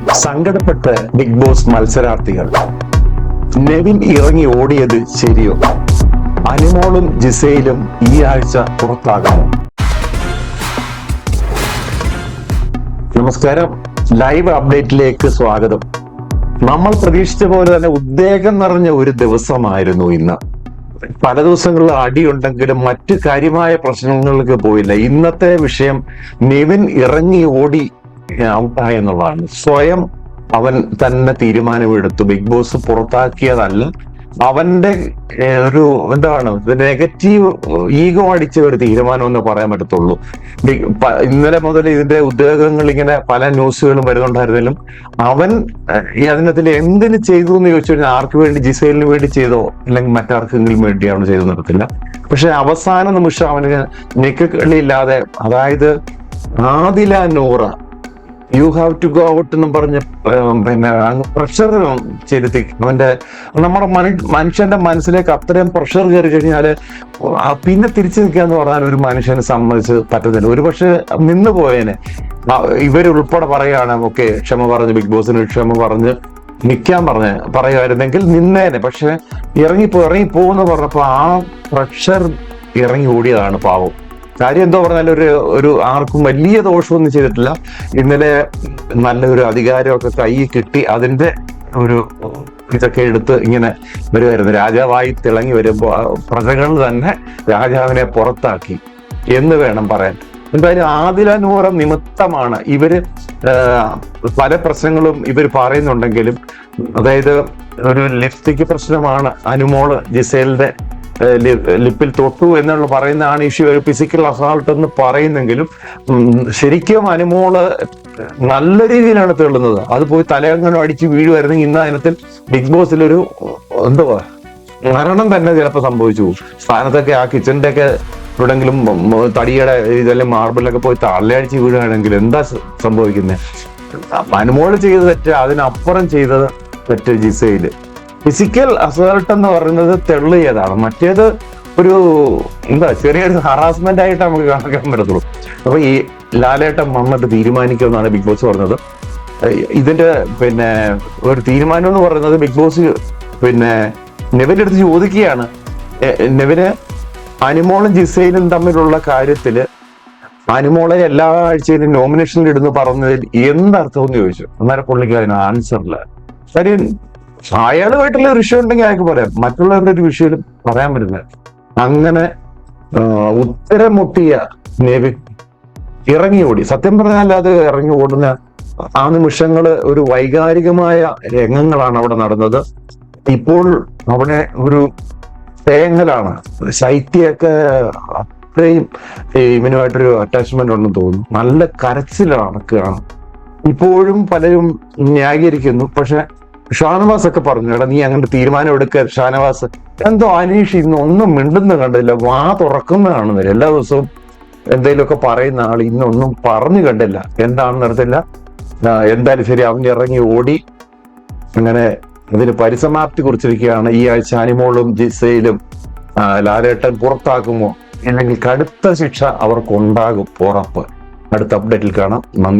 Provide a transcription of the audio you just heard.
സങ്കടപ്പെട്ട് big boss മത്സരാർത്ഥികൾ. നെവിൻ ഇറങ്ങി ഓടിയത് ശരിയോ? അനുമോളും ജിസയിലും ഈ ആഴ്ച പുറത്താകുമോ? നമസ്കാരം, ലൈവ് അപ്ഡേറ്റിലേക്ക് സ്വാഗതം. നമ്മൾ പ്രതീക്ഷിച്ച പോലെ തന്നെ ഉദ്വേഗം നിറഞ്ഞ ഒരു ദിവസമായിരുന്നു ഇന്ന്. പല ദിവസങ്ങളിൽ അടിയുണ്ടെങ്കിലും മറ്റു കാര്യമായ പ്രശ്നങ്ങൾക്ക് പോയില്ല. ഇന്നത്തെ വിഷയം നെവിൻ ഇറങ്ങി ഓടി ഔട്ടായെന്നുള്ളതാണ്. സ്വയം അവൻ തന്നെ തീരുമാനമെടുത്തു. ബിഗ് ബോസ് പുറത്താക്കിയതല്ല, അവന്റെ ഒരു നെഗറ്റീവ് ഈഗോ അടിച്ച ഒരു തീരുമാനം എന്ന് പറയാൻ പറ്റത്തുള്ളൂ. ഇന്നലെ മുതൽ ഇതിന്റെ ഉദ്യോഗങ്ങൾ ഇങ്ങനെ പല ന്യൂസുകളും വരുന്നുണ്ടായിരുന്നാലും അവൻ അതിനകത്തിൽ എന്തിനു ചെയ്തു എന്ന് ചോദിച്ചു കഴിഞ്ഞാൽ ആർക്ക് വേണ്ടി, ജിസേലിന് വേണ്ടി ചെയ്തോ അല്ലെങ്കിൽ മറ്റാർക്കെങ്കിലും വേണ്ടിയാണോ ചെയ്തു നടത്തില്ല. പക്ഷെ അവസാന നിമിഷം അവന് നെക്കളില്ലാതെ, അതായത് Adila Noora you have to go out എന്നും പറഞ്ഞ് പ്രഷർ ചെലുത്തി നമ്മുടെ മനുഷ്യന്റെ മനസ്സിലേക്ക് അത്രയും പ്രഷർ കയറി കഴിഞ്ഞാല് പിന്നെ തിരിച്ചു നിൽക്കാന്ന് പറഞ്ഞാൽ ഒരു മനുഷ്യനെ സംബന്ധിച്ച് പറ്റത്തില്ല. ഒരുപക്ഷെ നിന്ന് പോയേനെ. ഇവരുൾപ്പെടെ പറയാണ് ഓക്കെ ക്ഷമ പറഞ്ഞ്, ബിഗ് ബോസിന് ക്ഷമ പറഞ്ഞ് നിൽക്കാൻ പറയുമായിരുന്നെങ്കിൽ നിന്നേനെ. പക്ഷെ ഇറങ്ങിപ്പോന്ന് പറഞ്ഞപ്പോ ആ പ്രഷർ ഇറങ്ങി ഓടിയതാണ് പാവം. കാര്യം എന്തോ പറഞ്ഞാൽ ഒരു ആർക്കും വലിയ ദോഷമൊന്നും ചെയ്തിട്ടില്ല. ഇന്നലെ നല്ലൊരു അധികാരമൊക്കെ കൈ കിട്ടി, അതിന്റെ ഒരു ഇതൊക്കെ എടുത്ത് ഇങ്ങനെ വരുമായിരുന്നു. രാജാവായി തിളങ്ങി വരുമ്പോൾ പ്രജകൾ തന്നെ രാജാവിനെ പുറത്താക്കി എന്ന് വേണം പറയാൻ. എന്തായാലും ആദില നൂറ നിമിത്തമാണ് ഇവര് പല പ്രശ്നങ്ങളും ഇവർ പറയുന്നുണ്ടെങ്കിലും, അതായത് ഒരു ലിപ്സ്റ്റിക് പ്രശ്നമാണ്, അനുമോള് ജിസേലിന്റെ ലിപ്പിൽ തൊട്ടു എന്നുള്ള പറയുന്നതാണ് ഇഷ്യൂ. ഒരു ഫിസിക്കൽ അസാൾട്ട് എന്ന് പറയുന്നെങ്കിലും ശരിക്കും അനുമോള് നല്ല രീതിയിലാണ് തെള്ളുന്നത്. അത് പോയി തലയങ്ങനെ അടിച്ച് വീഴുമായിരുന്നെങ്കിൽ ഇന്ന് അതിനത്തിൽ ബിഗ് ബോസിലൊരു മരണം തന്നെ ചിലപ്പോൾ സംഭവിച്ചു പോകും. സ്ഥാനത്തൊക്കെ ആ കിച്ചണിന്റെ ഒക്കെ എവിടെങ്കിലും തടിയുടെ ഇതെല്ലാം മാർബിളൊക്കെ പോയി തലയടിച്ച് വീഴുകയാണെങ്കിൽ എന്താ സംഭവിക്കുന്നത്? അനുമോള് ചെയ്ത തെറ്റ്, അതിനപ്പുറം ചെയ്തത് തെറ്റ് ജിസയില്. ഫിസിക്കൽ അസൾട്ട് എന്ന് പറയുന്നത് തെള്ളിയതാണ്. മറ്റേത് ഒരു ചെറിയൊരു ഹറാസ്മെന്റ് ആയിട്ട് നമുക്ക് കണക്കാൻ പറ്റത്തുള്ളൂ. അപ്പൊ ഈ ലാലേട്ടൻ വന്നിട്ട് തീരുമാനിക്കുമെന്നാണ് ബിഗ് ബോസ് പറഞ്ഞത്. ഇതിന്റെ ഒരു തീരുമാനം എന്ന് പറയുന്നത് ബിഗ് ബോസ് നെവിന്റെ അടുത്ത് ചോദിക്കുകയാണ്. നെവിന് അനുമോളും ജിസയിലും തമ്മിലുള്ള കാര്യത്തില് അനുമോളെ എല്ലാ ആഴ്ചയിലും നോമിനേഷനിൽ ഇടുന്നു പറഞ്ഞതിൽ എന്തർത്ഥം എന്ന് ചോദിച്ചു. അന്നേരം പുള്ളിക്ക് അതിന് ആൻസറില്ല. കാര്യം അയാളുമായിട്ടുള്ള ഒരു വിഷയം ഉണ്ടെങ്കിൽ അയാൾക്ക് പറയാം, മറ്റുള്ളവരുടെ ഒരു വിഷയം പറയാൻ പറ്റില്ല. അങ്ങനെ ഉത്തരം മുട്ടിയ നെവിൻ ഇറങ്ങി ഓടി. സത്യം പറഞ്ഞാൽ അത് ഇറങ്ങി ഓടുന്ന ആ നിമിഷങ്ങള് ഒരു വൈകാരികമായ രംഗങ്ങളാണ് അവിടെ നടന്നത്. ഇപ്പോൾ അവിടെ ഒരു തേങ്ങലാണ്. ശൈത്യൊക്കെ അത്രയും ഇവനുമായിട്ടൊരു അറ്റാച്ച്മെന്റ് ഉണ്ടെന്ന് തോന്നുന്നു. നല്ല കരച്ചിലാണ്. ഇപ്പോഴും പലരും ന്യായീകരിക്കുന്നു. പക്ഷെ ഷാനവാസ് ഒക്കെ പറഞ്ഞു, എടാ നീ അങ്ങനെ തീരുമാനം എടുക്കുക. ഷാനവാസ് എന്തോ അനീഷ് ഇന്ന് ഒന്നും മിണ്ടുന്ന കണ്ടില്ല, വാ തുറക്കുന്ന കാണുന്നില്ല. എല്ലാ ദിവസവും എന്തെങ്കിലുമൊക്കെ പറയുന്ന ആൾ ഇന്നൊന്നും പറഞ്ഞു കണ്ടില്ല, എന്താണെന്ന് അറിയത്തില്ല. എന്തായാലും ശരി, അവൻ ഇറങ്ങി ഓടി. അങ്ങനെ അതിന് പരിസമാപ്തി കുറിച്ചിരിക്കുകയാണ്. ഈ ആഴ്ച അനുമോളും ജിസയിലും ലാലേട്ടൻ പുറത്താക്കുമോ അല്ലെങ്കിൽ കടുത്ത ശിക്ഷ അവർക്കുണ്ടാകും ഉറപ്പ്. അടുത്ത അപ്ഡേറ്റിൽ കാണാം. നന്ദി.